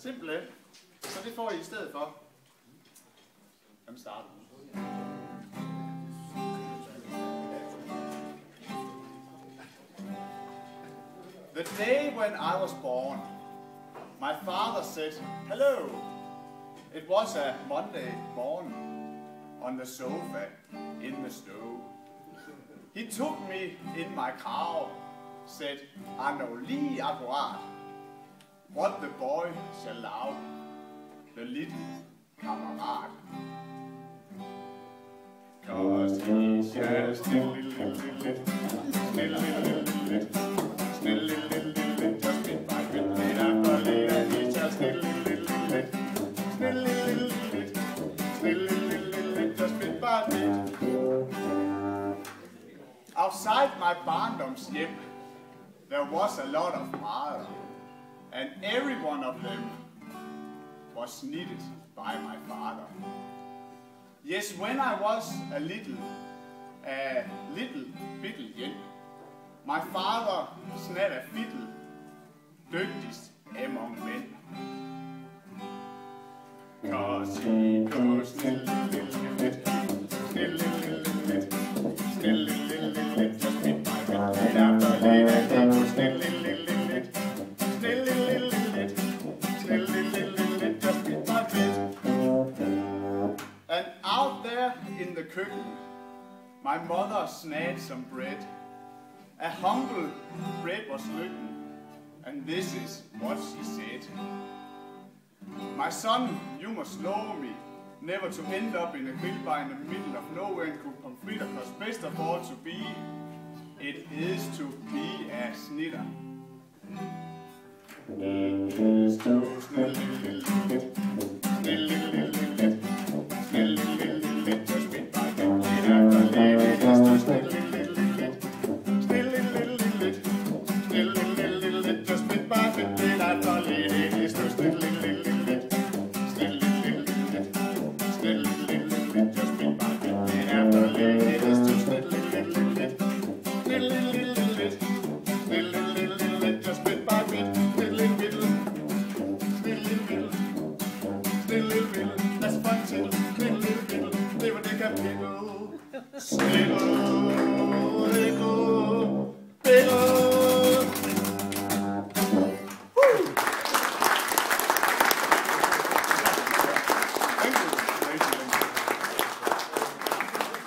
Simpelthen. Så det får I i stedet for. Hvem starter? The day when I was born, my father said, "Hello." It was a Monday morning on the sofa in the snow. He took me in my car, said, "I know lige akkurat what the boy shall love, the little kammerat. 'Cause he shall still just bit by bit, bit after later, he shall still just bit by bit." Outside my barndoms hjem, there was a lot of mother, and every one of them was needed by my father. Yes, when I was a little bittle jen, my father snad a fiddle, dygtigst among men. 'Cause he goes snil, just bit by bit, bit after later, he goes snil, just bit by bit. And out there in the cooking, my mother snatched some bread. A humble bread was looking, and this is what she said. "My son, you must know me, never to end up in a grillbar in the middle of nowhere and cook pommes frites, because best of all to be, it is to be a snitter. It is to